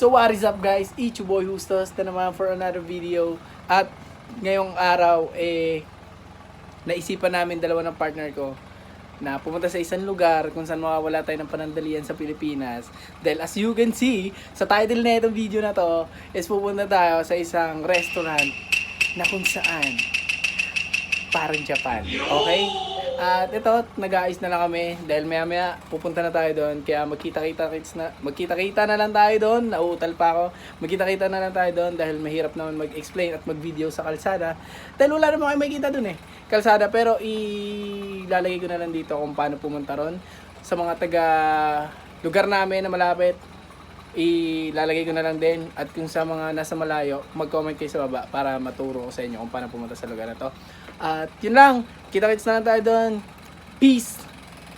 So what is up guys, it's your boy Hustos na naman for another video. At ngayong araw naisipan namin dalawa ng partner ko na pumunta sa isang lugar kung saan mawawala tayo ng panandalian sa Pilipinas. Dahil as you can see, sa title na itong video na to is pupunta tayo sa isang restaurant na kung saan parang Japan. Okay? At ito, nag-aayos na lang kami dahil maya pupunta na tayo doon. Kaya magkita-kita na lang tayo doon. Nauutal pa ako. Magkita-kita na lang tayo doon dahil mahirap naman mag-explain at mag-video sa kalsada. Dahil wala naman kayo makikita doon kalsada. Pero ilalagay ko na lang dito kung paano pumunta ron. Sa mga taga lugar namin na malapit, ilalagay ko na lang din. At kung sa mga nasa malayo, mag-comment kayo sa baba para maturo ko sa inyo kung paano pumunta sa lugar na to. At yun lang, kita-kits na lang tayo doon. Peace!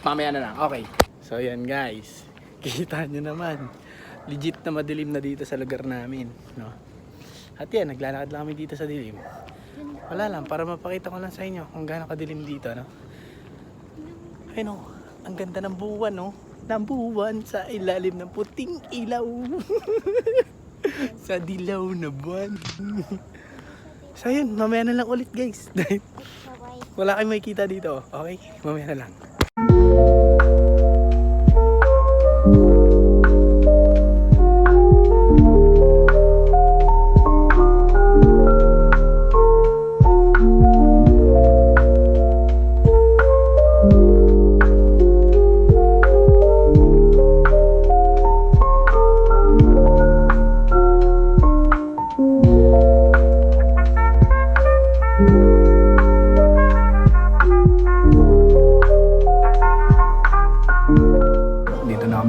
Mamaya na lang, okay. So yan guys, kita nyo naman. Legit na madilim na dito sa lugar namin, no? At yan, naglalakad lang kami dito sa dilim. Wala lang, para mapakita ko lang sa inyo kung gaano kadilim dito, no? Ayun, no? Ang ganda ng buwan, no? Ng buwan sa ilalim ng puting ilaw. Sa dilaw na buwan. So yun, mamaya na lang ulit guys. Wala kayong makikita dito, okay? Mamaya na lang.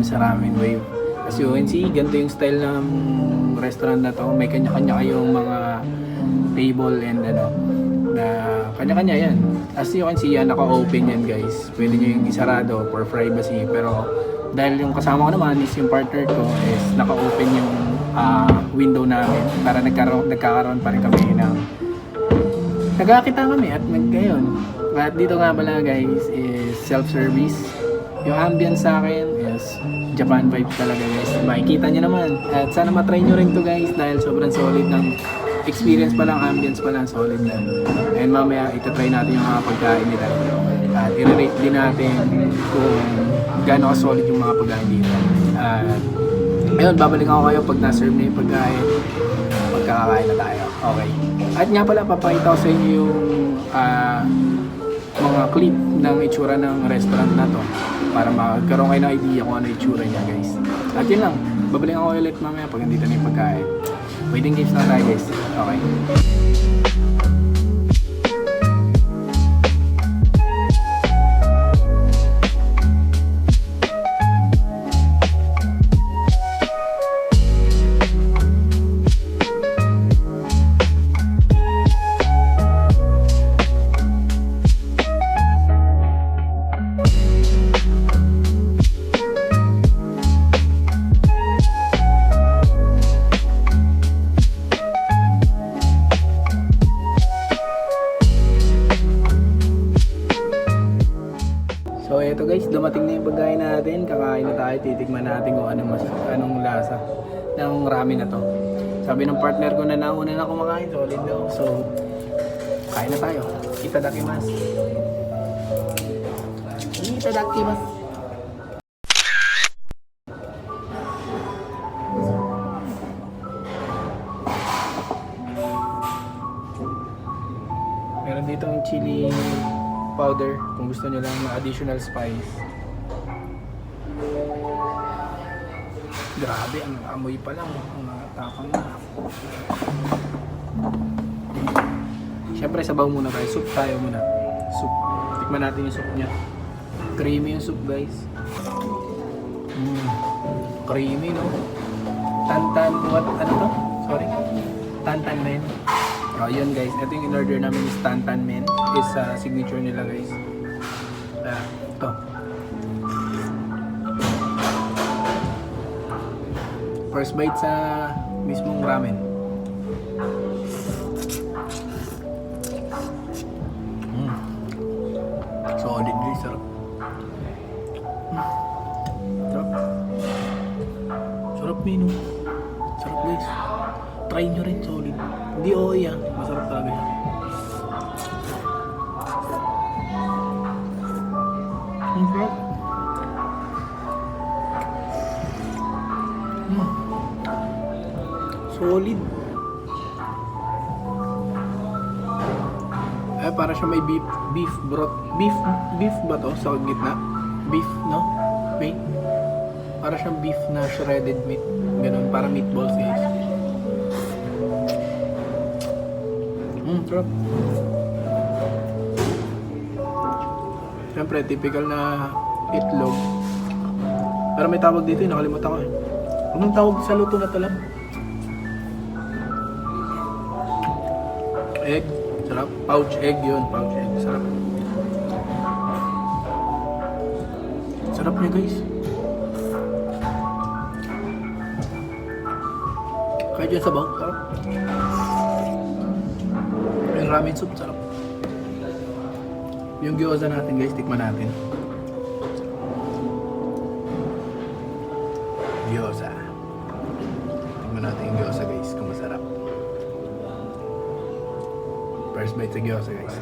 Sa Ramen Wave. As you can see, ganito yung style ng restaurant na to. May kanya-kanya kayong mga table and ano, na kanya-kanya yan. As you can see, yan, naka-open yan guys. Pwede nyo yung isarado for privacy. Pero dahil yung kasama ko naman is yung partner ko is naka-open yung window namin para nagkakaroon pa rin kami ng nagkakita kami at ngayon. At dito nga pala guys is self-service. Yung ambience sa akin is Japan vibe talaga guys. Makikita nyo naman. At sana matry nyo rin to guys dahil sobrang solid ng experience pa lang, ambience pa lang, solid na. And mamaya itatry natin yung mga pagkain nila. At i-rate din natin kung gaano ka-solid yung mga pagkain dito. At ayun, babalikan ko kayo pag na-serve na yung pagkain. Pagkakakain na tayo. Okay. At nga pala, papakita ko sa inyo yung mga clip ng itsura ng restaurant na to para magkaroon kayo ng idea kung ano itsura niya guys. At yun lang, babalik ako ulit mamaya pag nandito na yung pagkain. Waiting games na tayo guys. Okay. So eto guys, dumating na yung pagkain natin. Kakain na tayo, titikman natin kung anong lasa ng ramen na to. Sabi ng partner ko na nauna na kumakain, solid daw. So kain na tayo. Itadakimasu. Itadakimasu. Meron dito ang chili powder kung gusto nyo lang ng additional spice. Grabe, ang amoy pa lang, ang tapang na. Siyempre sabaw muna tayo, soup tayo muna. Soup, tikman natin yung soup nya. Creamy yung soup guys. Creamy no. Tantan, what, ano to? Sorry, tantan men. Oh, yun guys, ito yung in-order namin is Tantan Men. Is signature nila guys. Ito. First bite sa mismong ramen. Solid guys, sarap. Sarap. Sarap menu. Try nyo rin, solid. Hindi okay ah. Masarap talaga yan. Ang sarap. Solid. Para siya may beef broth. Beef ba to sa gitna? Beef, no? Wait. Para siyang beef na shredded meat. Ganun, para meatballs, guys. Sarap. Siyempre, typical na itlog. Pero may tawag dito, nakalimutan ko eh. Anong tawag sa luto na to lang? Egg. Sarap. Pouch egg yun. Pouch egg. Sarap. Sarap niya, guys. Kahit yung sabaw. Sarap. Yung ramen soup. Sarap. Yung gyoza natin, guys. Tikman natin. Gyoza. Tikman natin yung gyoza, guys. Kung masarap. First bite sa gyoza, guys.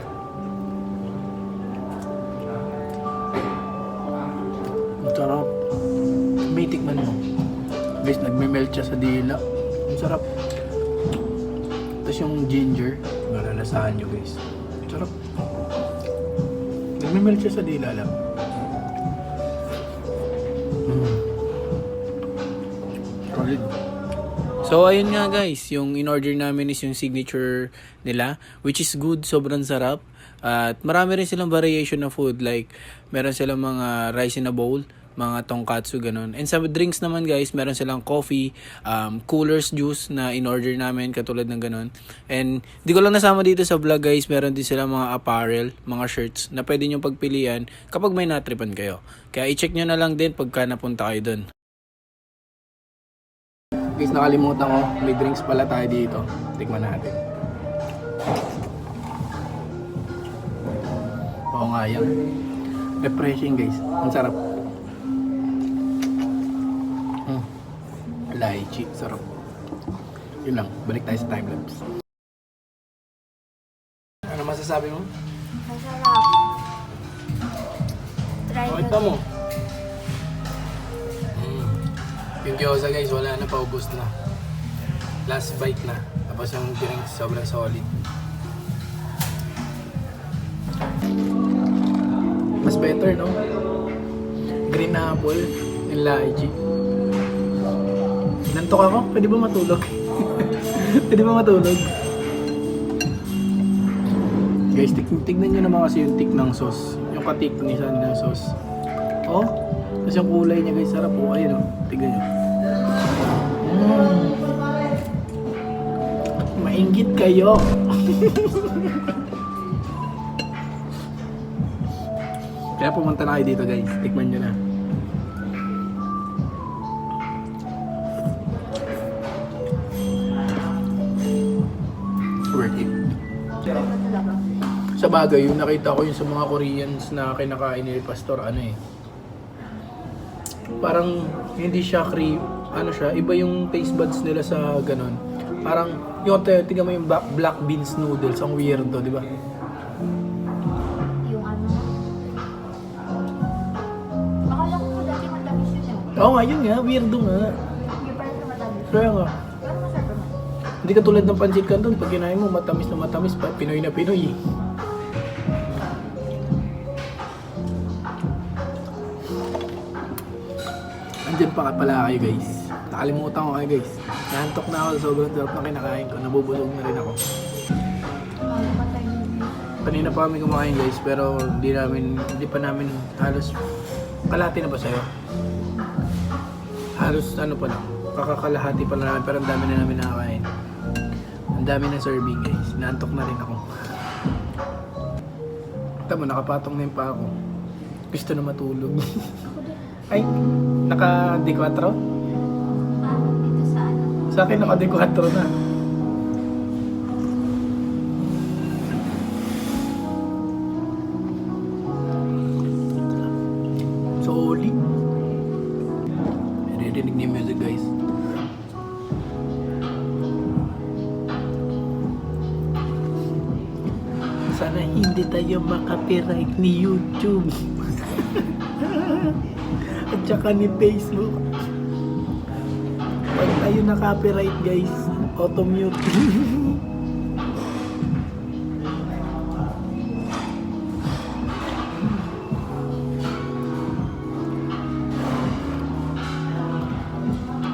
Ang sarap. May tikman mo. Guys, nagme-melt siya sa dila. Ang sarap. Tapos yung ginger, malalasahan nyo, guys. Ang sarap. Nagme-melt siya sa dila lang. Solid. So ayun nga guys, yung in-order namin is yung signature nila, which is good, sobrang sarap. At marami rin silang variation na food, like meron silang mga rice in a bowl, mga tonkatsu, ganun. And sa drinks naman guys, meron silang coffee, coolers juice na in-order namin, katulad ng ganun. And di ko lang nasama dito sa vlog guys, meron din silang mga apparel, mga shirts na pwede nyo pagpilian kapag may natripan kayo. Kaya i-check nyo na lang din pagka napunta kayo dun. Guys, nakalimutan ko, may drinks pala tayo dito. Tikman natin. Oo nga yan. Refreshing guys, ang sarap. Lychee, sarap. Yun lang, balik tayo sa timelapse. Ano masasabi mo? Masarap. Try Okay, ko. mo. Yung gyoza guys, wala na, paubos na. Last bite na. Tapos yung drinks, sobrang solid. Mas better, no? Green apple, yung lychee. Nantok ako, pwede ba matulog? Pwede ba matulog? Guys, tignan nyo naman kasi yung tik ng sauce. Yung katik ni San ng sauce. Oh, tapos yung kulay niya guys, sarap po. Ayun oh, tignan nyo. Mainggit kayo. Kaya pumunta na kayo dito guys, tikman nyo na. Worth it. Sa bagay, yung nakita ko yung sa mga Koreans na kinakain ni Pastor, ano eh. Parang hindi siya cream, ano siya, iba yung taste buds nila sa ganun. Parang, yung tingnan mo yung black beans noodles, ang weirdo, di ba? Yung ano. Akala ko dati matamis yun eh. Oo nga, yun nga, weirdo nga. Yung parang sa matamis. Kaya nga, Pero masarap naman. hindi ka tulad ng pancit canton, pag kinain mo, matamis na matamis pa, Pinoy na Pinoy eh. Andyan pa pala kayo guys. Nakalimutan ko kayo guys. Nahantok na ako sa sobrang sarap na kinakain ko. Nabubulog na rin ako. Mamatay mo. Kanina pa kami kumakain guys, pero hindi pa namin halos kalahati na ba sa'yo? Halos ano pa lang, kakakalahati pa lang namin, pero ang dami na namin nakakain. Ang dami na serving guys. Nahantok na rin ako. Tama, nakapatong na yung pa ako. Gusto na matulog. Ay, naka-D4? Dito sa ano. Sa akin naka-D4 na. Solid. Narinig niyo yung music guys. hindi tayo makapiright ni YouTube. At saka ni Facebook. Pag tayo na-copyright guys, auto-mute.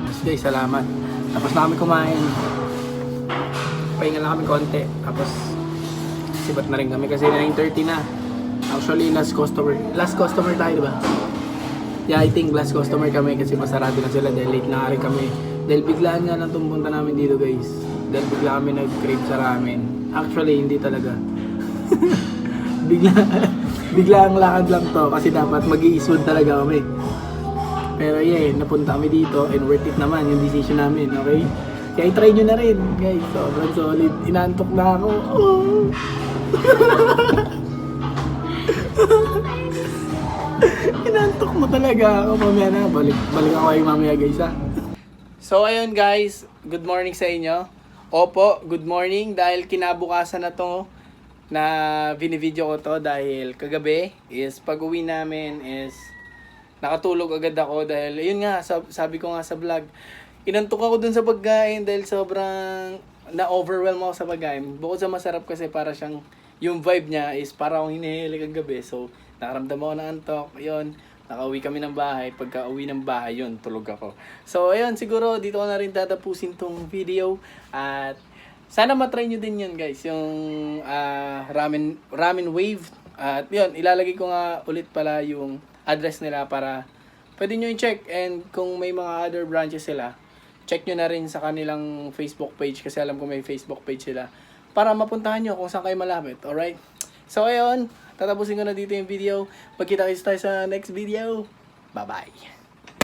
Yes guys, salamat. Tapos na kami kumain. Pahinga lang kami konti. Tapos sibat na rin kami kasi 9:30 na. Actually, last customer tayo, diba? Yeah, I think last customer kami kasi masarado na sila dahil late na rin kami. Dahil biglaan nga lang pumunta namin dito guys. Dahil bigla kami nag-crave sa ramen. Actually, hindi talaga. bigla ang lakad lang to kasi dapat mag-iisod talaga kami. Pero yeah, napunta kami dito and worth it naman yung decision namin, okay? Kaya i-try nyo na rin guys. Sobrang solid. Inantok na ako. Oh. Inantok mo talaga ako. Mamaya na. Balik ako kayo mamaya guys ha. So ayun guys, good morning sa inyo. Opo, good morning dahil kinabukasan na to na binivideo ko to dahil kagabi is pag uwi namin is nakatulog agad ako dahil yun nga, sabi ko nga sa vlog, inantok ako dun sa pagkain dahil sobrang na-overwhelm ako sa pagkain. Bukod sa masarap kasi para siyang, yung vibe niya is para akong hinihilig ang gabi. So, nakaramdam ako ng antok. Yun, nakauwi kami ng bahay. Pagka uwi ng bahay, yun, tulog ako. So, ayun, siguro dito ko na rin tatapusin tong video. At sana matry nyo din yun guys, yung ramen wave. At yun, ilalagay ko nga ulit pala yung address nila para pwede nyo i-check. And kung may mga other branches sila, check nyo na rin sa kanilang Facebook page kasi alam ko may Facebook page sila para mapuntahan nyo kung saan kayo malapit. Alright? So ayun, tatapusin ko na dito yung video. Magkita-kits tayo sa next video. Bye-bye!